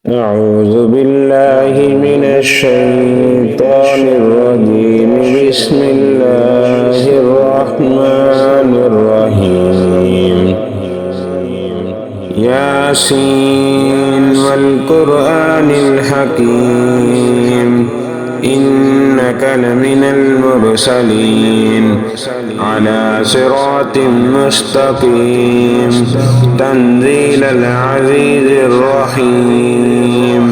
أعوذ بالله من الشيطان الرجيم. بسم الله الرحمن الرحيم. ياسين والقرآن الحكيم إنك لمن المرسلين على صراط مستقيم تنزيل العزيز الرحيم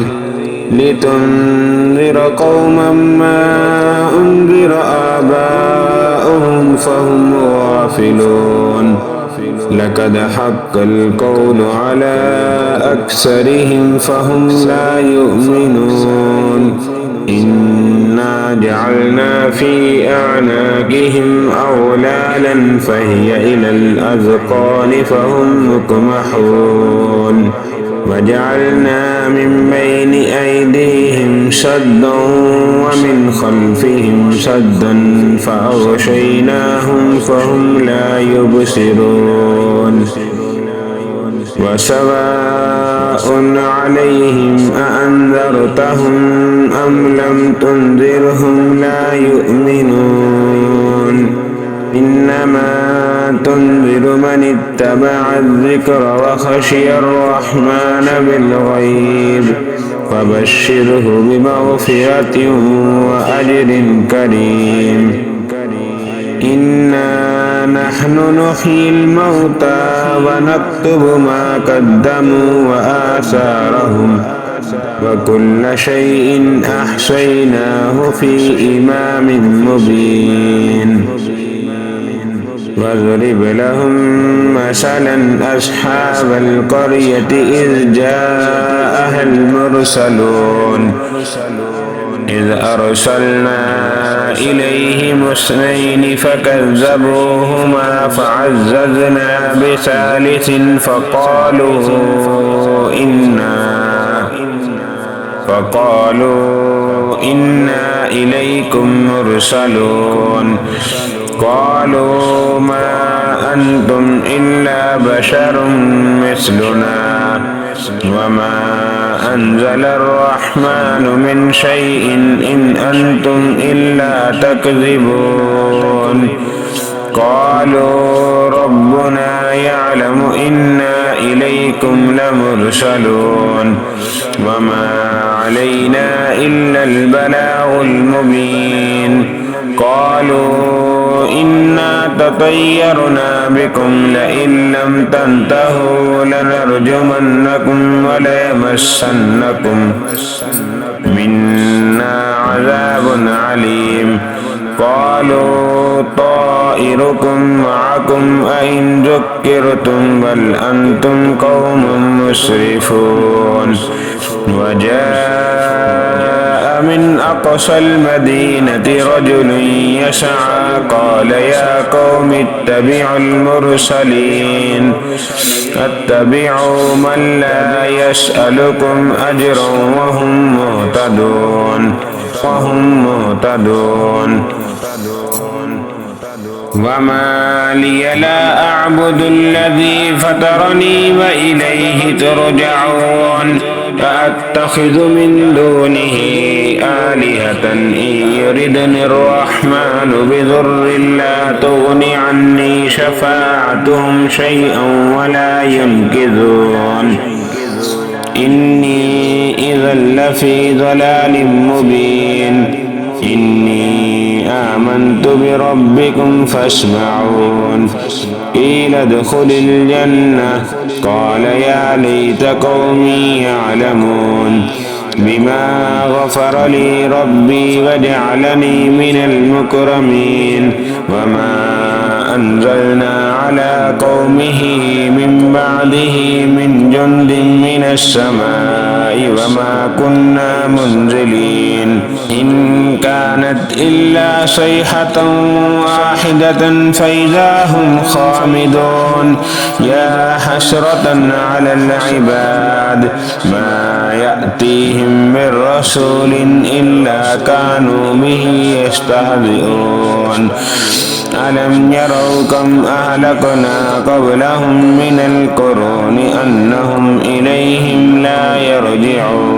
لتنذر قوما ما أنذر آباؤهم فهم غافلون لقد حق القول على أكثرهم فهم لا يؤمنون إنا جعلنا في أعناقهم أغلالا فهي إلى الأذقان فهم مقمحون وجعلنا من بين أيديهم سدا ومن خلفهم سدا فأغشيناهم فهم لا يبصرون وسواء عليهم أأنذرتهم أم لم تنذرهم لا يؤمنون إنما تنذر من اتبع الذكر وخشي الرحمن بالغيب فبشره بمغفرة وأجر كريم. إنا نحن نحيي الموتى ونكتب ما قدموا وآثارهم وكل شيء أحصيناه في إمام مبين. واضرب لهم مثلا أصحاب القرية إذ جاءها المرسلون إذ أرسلنا إليهم اثنين فكذبوهما فعززنا بثالث فقالوا إنا إليكم مرسلون قالوا ما أنتم إلا بشر مثلنا وما أنزل الرحمن من شيء إن أنتم إلا تكذبون قالوا ربنا يعلم إنا إليكم لمرسلون وما علينا إلا البلاغ المبين. قالوا إنا تطيرنا بكم لئن لم تنتهوا لنرجمنكم وليمسنكم منا عذاب عليم. قالوا طائركم معكم أئن ذكرتم بل أنتم قوم مسرفون. وجاء من أقصى المدينة رجل يسعى قال يا قوم اتبعوا المرسلين اتبعوا من لا يسألكم أجرا وهم مهتدون. وما لي لا أعبد الذي فطرني وإليه ترجعون أأتخذ من دونه آلهة إن يردني الرحمن بضر لا تغن عني شفاعتهم شيئا ولا ينقذون. إني إذا لفي ضلال مبين. إني آمنت بربكم فاسمعون. قيل ادخل الجنة قال يا ليت قومي يعلمون بما غفر لي ربي وجعلني من المكرمين. وما أنزلنا على قومه من بعده من جند من السماء وما كنا منزلين. إن كانت إلا صيحة واحدة فإذا هم خامدون. يا حسرة على العباد ما يأتيهم من رسول إلا كانوا به يستهزئون. ألم يروا كم أهلكنا قبلهم من القرون أنهم إليهم لا يرجعون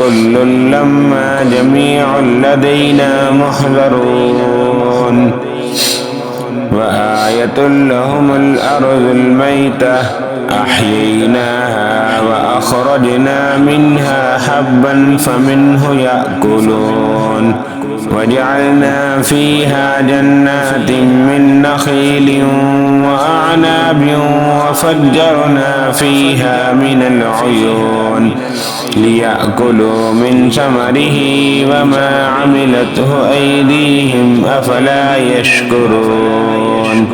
وكل لما جميع لدينا محضرون وآية لهم الأرض الميتة أحييناها وأخرجنا منها حبا فمنه يأكلون وجعلنا فيها جنات من نخيل وأعناب وفجرنا فيها من العيون ليأكلوا من ثمره وما عملته أيديهم أفلا يشكرون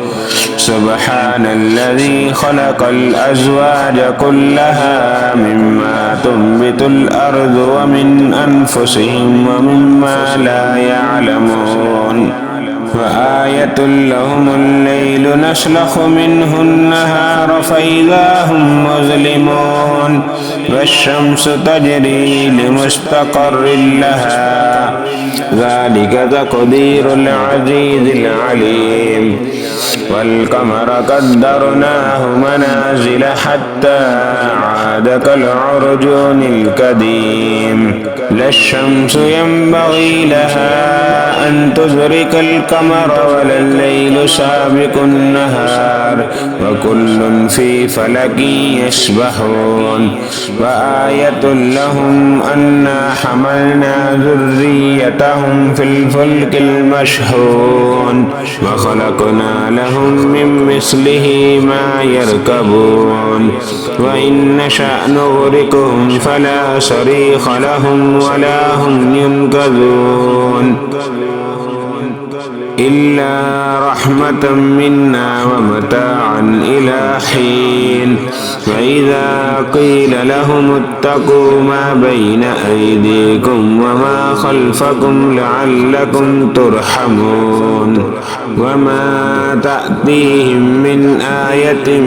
سبحان الذي خلق الأزواج كلها مما تنبت الأرض ومن أنفسهم ومما لا يعلمون وآية لهم الليل نسلخ منه النهار فإذا هم مظلمون والشمس تجري لمستقر لها ذلك تقدير العزيز العليم والقمر قدرناه منازل حتى عاد كالعرجون القديم لا الشمس ينبغي لها أن تدرك القمر ولا الليل سابق النهار وكل في فلك يسبحون وآية لهم أنا حملنا ذريتهم في الفلك المشحون وخلقنا لهم من مثله ما يركبون وإن نشأ نغرقهم فلا صريخ لهم ولا هم ينقذون إلا رحمة منا ومتاعا إلى حين فإذا قيل لهم اتقوا ما بين أيديكم وما خلفكم لعلكم ترحمون وما تأتيهم من آية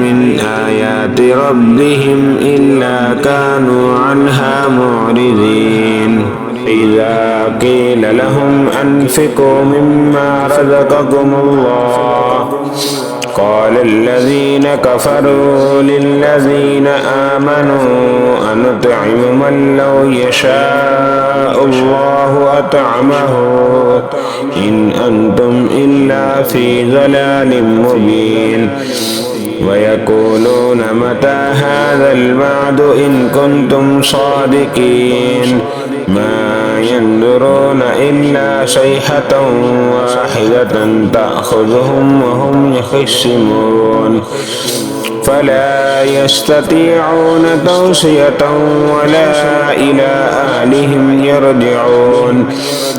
من آيات ربهم إلا كانوا عنها معرضين إذا قيل لهم أنفقوا مما رزقكم الله قال الذين كفروا للذين آمنوا أنطعم من لو يشاء الله أطعمه إن أنتم إلا في ضلال مبين ويقولون متى هذا الوعد إن كنتم صادقين ما ينظرون إلا صيحة واحدة تأخذهم وهم يخصمون فلا يستطيعون توصية ولا إلى أهلهم يرجعون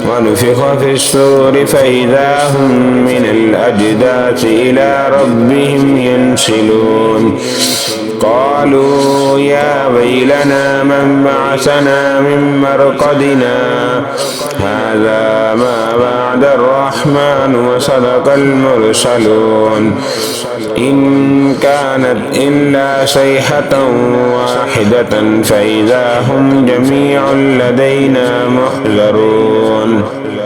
ونفخ في الصور فإذا هم من الأجداث إلى ربهم ينسلون قالوا يا ويلنا من بعثنا من مرقدنا هذا ما وعد الرحمن وصدق المرسلون إن كانت إلا صيحة واحدة فإذا هم جميع لدينا محضرون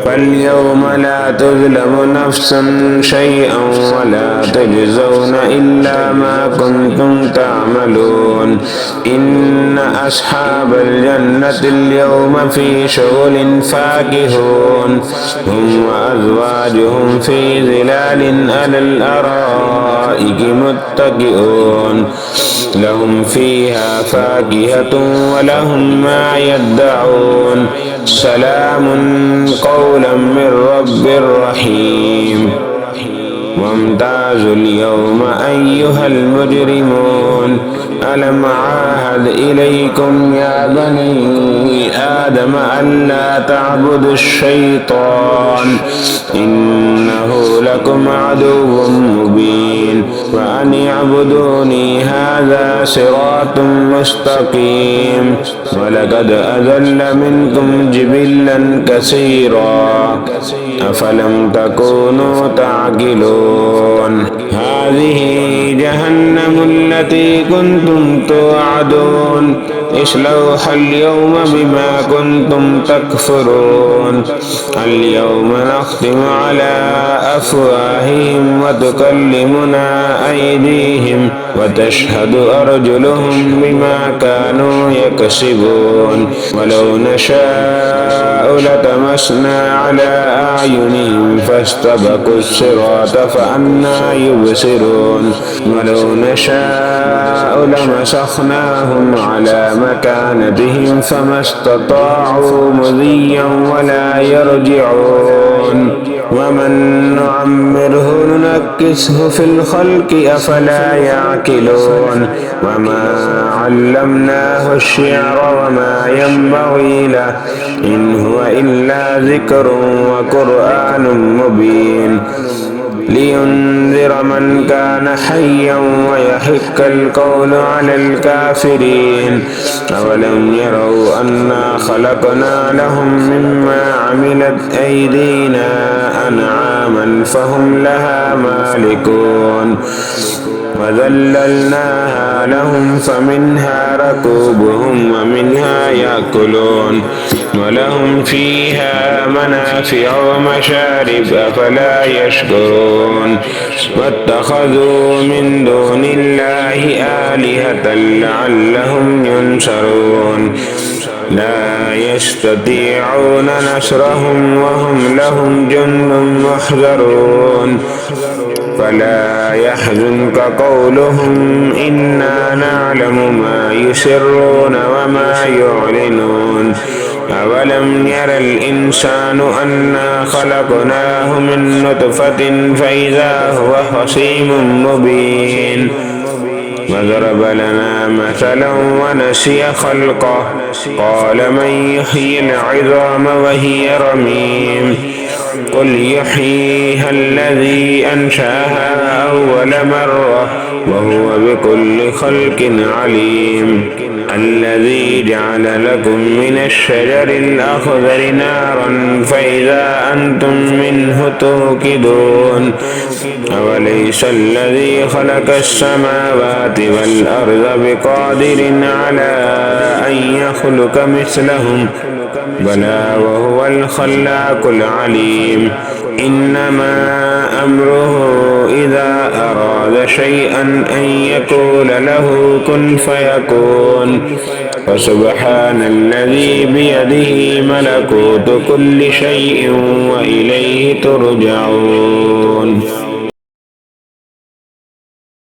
فاليوم لا تظلم نفس شيئا ولا تجزون إلا ما كنتم تعملون إن أصحاب الجنة اليوم في شغل فاكهون هم وأزواجهم في ظلال على الأرائك متكئون لهم فيها فاكهة ولهم ما يدعون سلام قولا من رب رحيم وامتازوا اليوم أيها المجرمون ألم عاهد إليكم يا بني آدم ألا تعبدوا الشيطان إنه لكم عدو مبين وأن اعبدوني هذا صراط مستقيم ولقد أضل منكم جبلا كثيرا أفلم تكونوا تعقلون هذه جهنم التي كنتم توعدون اصلوها اليوم بما كنتم تكفرون اليوم نختم على أفواههم وتكلمنا أيديهم وتشهد أرجلهم بما كانوا يكسبون ولو نشاء لتمسنا على أعينهم فاستبقوا الصراط فأنى يبصرون ولو نشاء لمسخناهم على مكانتهم فما استطاعوا مضيا ولا يرجعون ومن نعمره ننكسه في الخلق أفلا يعقلون وما علمناه الشعر وما ينبغي له إن هو إلا ذكر وقرآن مبين لينذر من كان حيا ويحق القول على الكافرين أولم يروا أنا خلقنا لهم مما عملت أيدينا أنعاما فهم لها مالكون وذللناها لهم فمنها ركوبهم ومنها يأكلون ولهم فيها منافع ومشارب أفلا يشكرون واتخذوا من دون الله آلهة لعلهم ينصرون لا يستطيعون نصرهم وهم لهم جند محضرون فلا يحزنك قولهم إنا نعلم ما يسرون وما يعلنون أولم ير الإنسان أنا خلقناه من نطفة فإذا هو خصيم مبين وضرب لنا مثلا ونسي خلقه قال من يحيي العظام وهي رميم قل يحييها الذي أنشأها أول مرة وهو بكل خلق عليم الذي جعل لكم من الشجر الأخضر نارا فإذا أنتم منه توقدون أوليس الذي خلق السماوات والأرض بقادر على أن يخلق مثلهم بلى وهو الخلاق العليم إنما أمره إذا أراد شيئا أن يقول له كن فيكون فسبحان الذي بيده ملكوت كل شيء وإليه ترجعون